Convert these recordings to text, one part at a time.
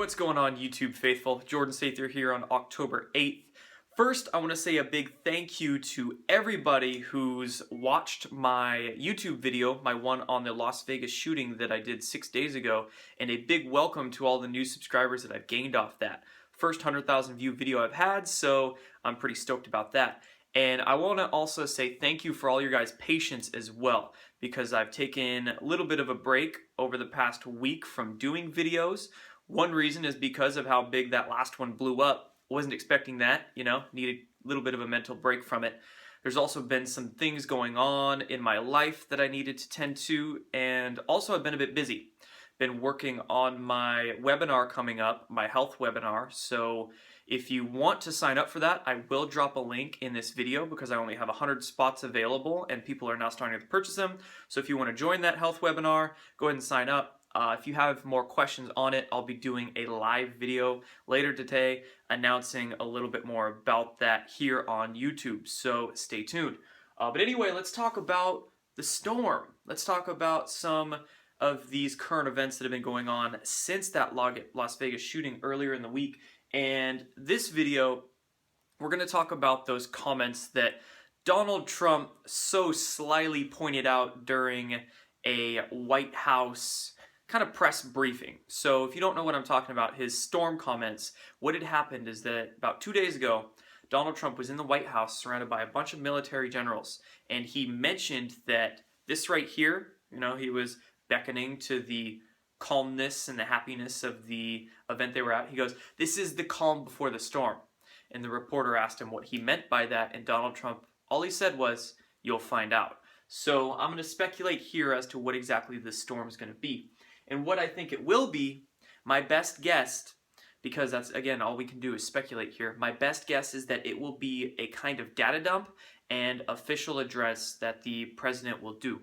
What's going on, YouTube faithful? Jordan Sather here on October 8th. First, I want to say a big thank you to everybody who's watched my YouTube video, my one on the Las Vegas shooting that I did 6 days ago, and a big welcome to all the new subscribers that I've gained off that. First 100,000 view video I've had, so I'm pretty stoked about that. And I want to also say thank you for all your guys' patience as well, because I've taken a little bit of a break over the past week from doing videos. One reason is because of how big that last one blew up. Wasn't expecting that, needed a little bit of a mental break from it. There's also been some things going on in my life that I needed to tend to, and also I've been a bit busy. Been working on my webinar coming up, my health webinar, so if you want to sign up for that, I will drop a link in this video because I only have 100 spots available and people are now starting to purchase them. So if you want to join that health webinar, go ahead and sign up. If you have more questions on it, I'll be doing a live video later today announcing a little bit more about that here on YouTube, so stay tuned. But anyway, let's talk about the storm. Let's talk about some of these current events that have been going on since that Las Vegas shooting earlier in the week. And this video, we're going to talk about those comments that Donald Trump so slyly pointed out during a White House kind of press briefing. So if you don't know what I'm talking about, his storm comments, what had happened is that about 2 days ago, Donald Trump was in the White House surrounded by a bunch of military generals, and he mentioned that this right here, he was beckoning to the calmness and the happiness of the event they were at. He goes, "This is the calm before the storm." And the reporter asked him what he meant by that, and Donald Trump, all he said was, "You'll find out." So I'm going to speculate here as to what exactly this storm is going to be. And what I think it will be, my best guess, because that's, again, all we can do is speculate here, my best guess is that it will be a kind of data dump and official address that the president will do.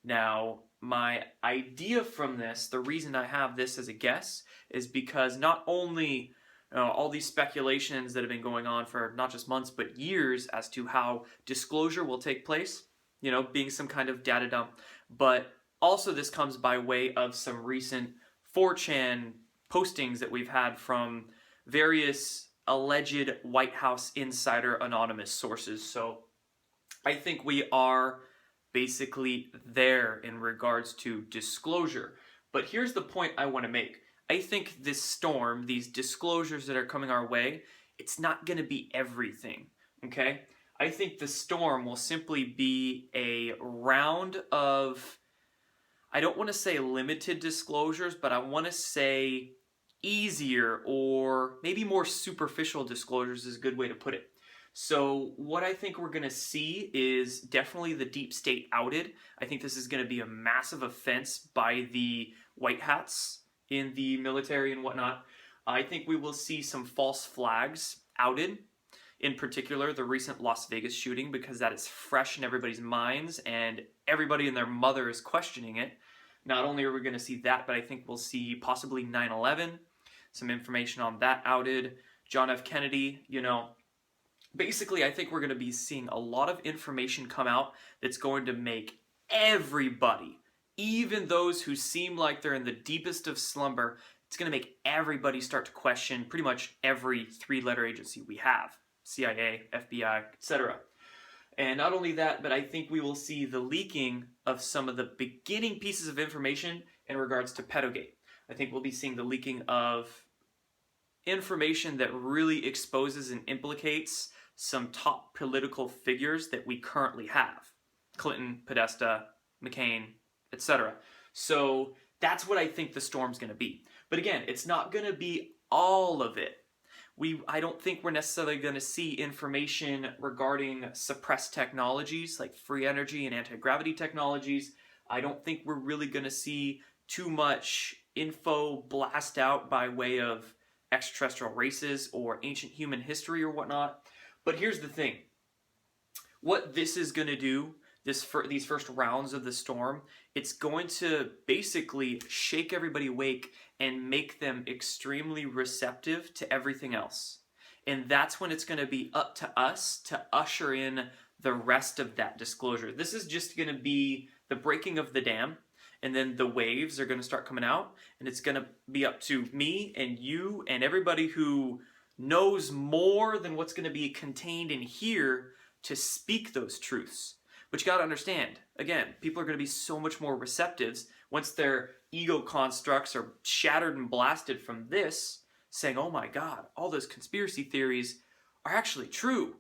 Now, my idea from this, the reason I have this as a guess, is because not only all these speculations that have been going on for not just months but years as to how disclosure will take place, being some kind of data dump, but also this comes by way of some recent 4chan postings that we've had from various alleged White House insider anonymous sources. So I think we are basically there in regards to disclosure. But here's the point I want to make. I think this storm, these disclosures that are coming our way, it's not going to be everything, okay? I think the storm will simply be a round of, I don't want to say limited disclosures, but I want to say easier or maybe more superficial disclosures is a good way to put it. So what I think we're going to see is definitely the deep state outed. I think this is going to be a massive offense by the white hats in the military and whatnot. I think we will see some false flags outed, in particular the recent Las Vegas shooting, because that is fresh in everybody's minds and everybody and their mother is questioning it. Not only are we going to see that, but I think we'll see possibly 9/11, some information on that outed, John F. Kennedy, Basically, I think we're going to be seeing a lot of information come out that's going to make everybody, even those who seem like they're in the deepest of slumber, it's going to make everybody start to question pretty much every three-letter agency we have, CIA, FBI, etc. And not only that, but I think we will see the leaking of some of the beginning pieces of information in regards to Pedogate. I think we'll be seeing the leaking of information that really exposes and implicates some top political figures that we currently have. Clinton, Podesta, McCain, etc. So that's what I think the storm's going to be. But again, it's not going to be all of it. I don't think we're necessarily going to see information regarding suppressed technologies like free energy and anti-gravity technologies. I don't think we're really going to see too much info blast out by way of extraterrestrial races or ancient human history or whatnot. But here's the thing. What this is going to do, these first rounds of the storm, it's going to basically shake everybody awake and make them extremely receptive to everything else. And that's when it's going to be up to us to usher in the rest of that disclosure. This is just going to be the breaking of the dam, and then the waves are going to start coming out, and it's going to be up to me and you and everybody who knows more than what's going to be contained in here to speak those truths. But you got to understand, again, people are going to be so much more receptive once their ego constructs are shattered and blasted from this, saying, oh my God, all those conspiracy theories are actually true.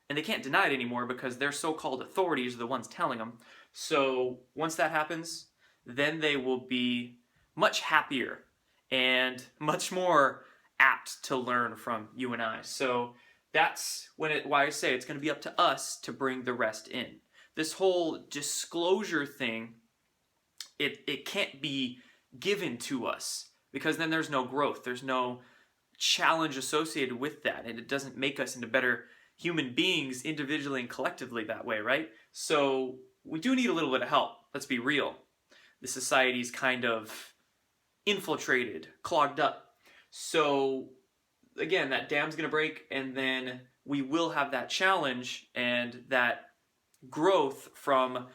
And they can't deny it anymore because their so-called authorities are the ones telling them. So once that happens, then they will be much happier and much more apt to learn from you and I. So that's why I say it's going to be up to us to bring the rest in. This whole disclosure thing, it can't be given to us because then there's no growth. There's no challenge associated with that, and it doesn't make us into better human beings individually and collectively that way, right? So we do need a little bit of help. Let's be real. The society's kind of infiltrated, clogged up. So again, that dam's going to break, and then we will have that challenge and that growth from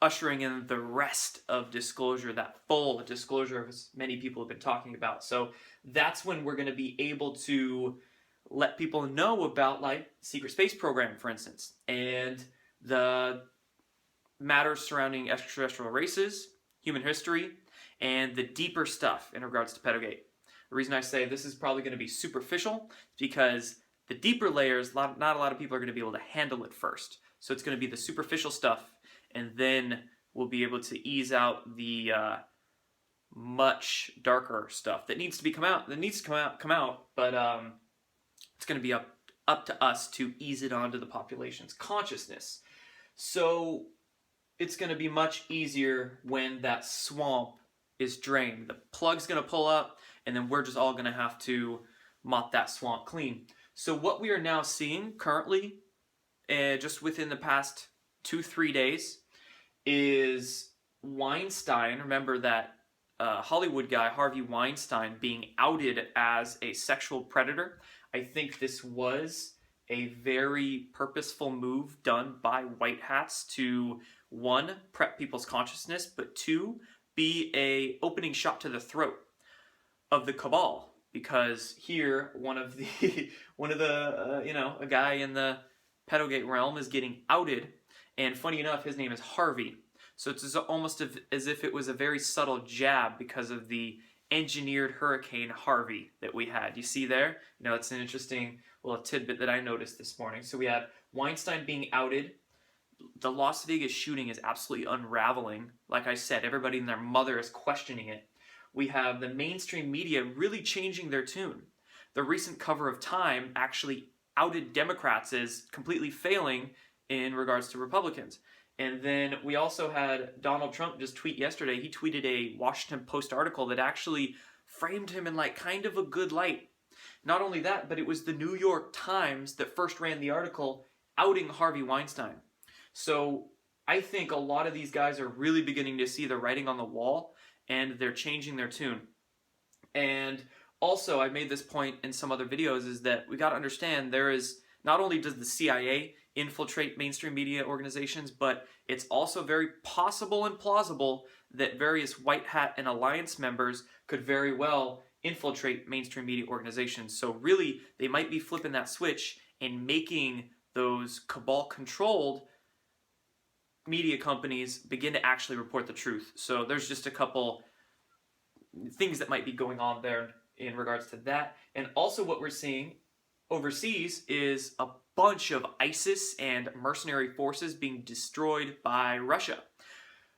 ushering in the rest of disclosure, that full disclosure as many people have been talking about. So that's when we're going to be able to let people know about, like, secret space program, for instance, and the matters surrounding extraterrestrial races, human history, and the deeper stuff in regards to Pedogate. The reason I say this is probably going to be superficial is because the deeper layers, not a lot of people are going to be able to handle it first. So it's going to be the superficial stuff, and then we'll be able to ease out the much darker stuff that needs to come out. But it's going to be up to us to ease it onto the population's consciousness. So it's going to be much easier when that swamp is drained. The plug's going to pull up, and then we're just all going to have to mop that swamp clean. So what we are now seeing currently, just within the past 2-3 days, is Weinstein. Remember that Hollywood guy, Harvey Weinstein, being outed as a sexual predator. I think this was a very purposeful move done by white hats to, one, prep people's consciousness, but two, be a opening shot to the throat of the cabal. Because here, a guy in the pedogate realm is getting outed, and funny enough, his name is Harvey. So it's almost as if it was a very subtle jab because of the engineered Hurricane Harvey that we had. You see there? It's an interesting little tidbit that I noticed this morning. So we have Weinstein being outed. The Las Vegas shooting is absolutely unraveling. Like I said, everybody and their mother is questioning it. We have the mainstream media really changing their tune. The recent cover of Time actually outed Democrats as completely failing in regards to Republicans. And then we also had Donald Trump just tweet yesterday. He tweeted a Washington Post article that actually framed him in kind of a good light. Not only that, but it was the New York Times that first ran the article outing Harvey Weinstein. So I think a lot of these guys are really beginning to see the writing on the wall, and they're changing their tune. And also, I made this point in some other videos, is that we got to understand there is, not only does the CIA infiltrate mainstream media organizations, but it's also very possible and plausible that various white hat and alliance members could very well infiltrate mainstream media organizations. So really, they might be flipping that switch and making those cabal-controlled media companies begin to actually report the truth. So there's just a couple things that might be going on there in regards to that. And also what we're seeing overseas is a bunch of ISIS and mercenary forces being destroyed by Russia.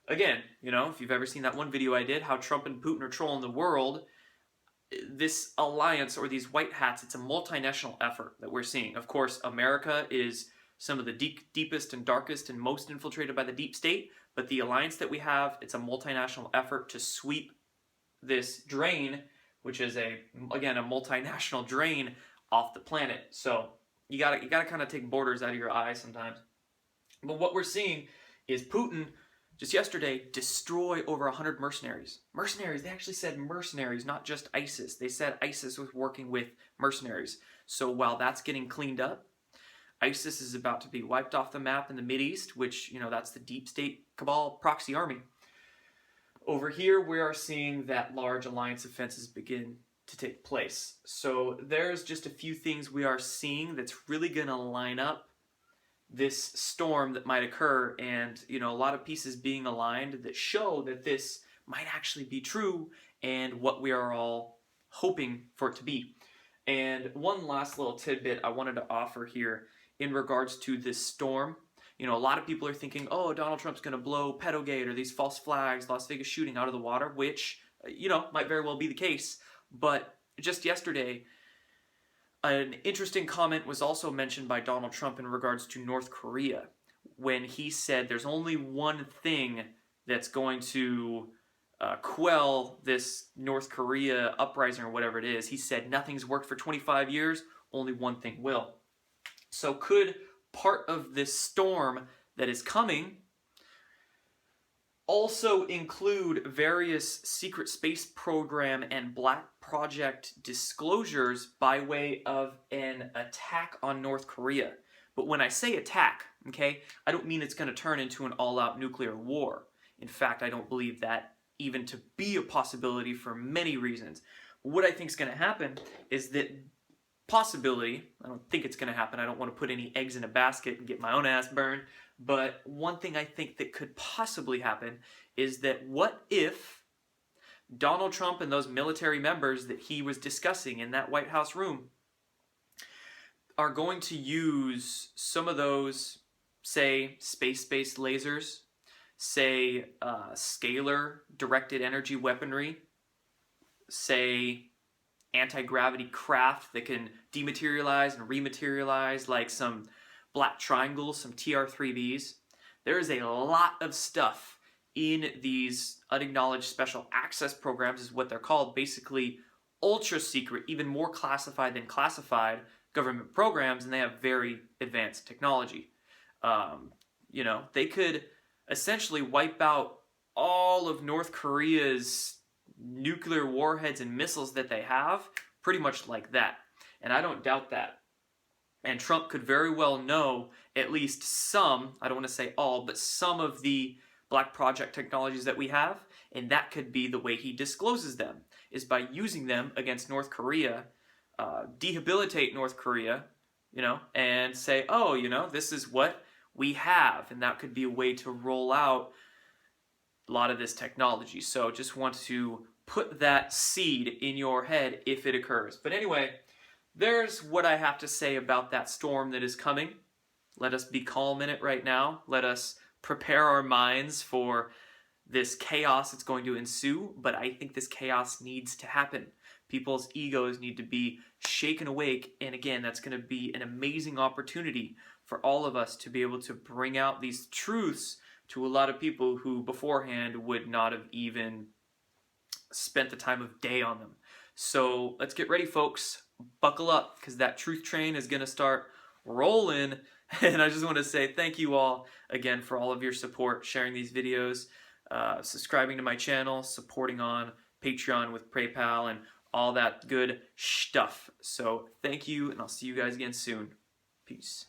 Again, if you've ever seen that one video I did, how Trump and Putin are trolling the world, this alliance, or these white hats, it's a multinational effort that we're seeing. Of course, America is some of the deepest and darkest and most infiltrated by the deep state, but the alliance that we have, it's a multinational effort to sweep this drain, which is again a multinational drain, off the planet. So you gotta kind of take borders out of your eyes sometimes. But what we're seeing is Putin just yesterday destroy over 100 mercenaries. Mercenaries, they actually said mercenaries, not just ISIS. They said ISIS was working with mercenaries. So while that's getting cleaned up, ISIS is about to be wiped off the map in the Mideast, which, that's the deep state cabal proxy army. Over here, we are seeing that large alliance offenses begin to take place. So there's just a few things we are seeing that's really going to line up this storm that might occur, and a lot of pieces being aligned that show that this might actually be true and what we are all hoping for it to be. And one last little tidbit I wanted to offer here in regards to this storm. A lot of people are thinking, oh, Donald Trump's going to blow Pedogate or these false flags, Las Vegas shooting out of the water, which, might very well be the case. But just yesterday, an interesting comment was also mentioned by Donald Trump in regards to North Korea, when he said there's only one thing that's going to quell this North Korea uprising or whatever it is. He said nothing's worked for 25 years, only one thing will. So could part of this storm that is coming also include various secret space program and black project disclosures by way of an attack on North Korea? But when I say attack, okay, I don't mean it's going to turn into an all-out nuclear war. In fact, I don't believe that even to be a possibility for many reasons. What I think is going to happen is that possibility, I don't think it's going to happen, I don't want to put any eggs in a basket and get my own ass burned, but one thing I think that could possibly happen is that what if Donald Trump and those military members that he was discussing in that White House room are going to use some of those, say, space-based lasers, say, scalar directed energy weaponry, say, anti-gravity craft that can dematerialize and rematerialize like some black triangles, some TR-3Bs. There is a lot of stuff in these unacknowledged special access programs, is what they're called, basically ultra secret, even more classified than classified government programs, and they have very advanced technology. They could essentially wipe out all of North Korea's nuclear warheads and missiles that they have, pretty much like that. And I don't doubt that. And Trump could very well know at least some, I don't want to say all, but some of the black project technologies that we have, and that could be the way he discloses them, is by using them against North Korea, dehabilitate North Korea, and say, oh, this is what we have, and that could be a way to roll out a lot of this technology. So just want to put that seed in your head if it occurs. But anyway, there's what I have to say about that storm that is coming. Let us be calm in it right now. Let us prepare our minds for this chaos that's going to ensue, but I think this chaos needs to happen. People's egos need to be shaken awake, and again, that's going to be an amazing opportunity for all of us to be able to bring out these truths to a lot of people who beforehand would not have even spent the time of day on them. So let's get ready, folks. Buckle up, because that truth train is going to start rolling. And I just want to say thank you all again for all of your support, sharing these videos, subscribing to my channel, supporting on Patreon with PayPal, and all that good stuff. So thank you, and I'll see you guys again soon. Peace.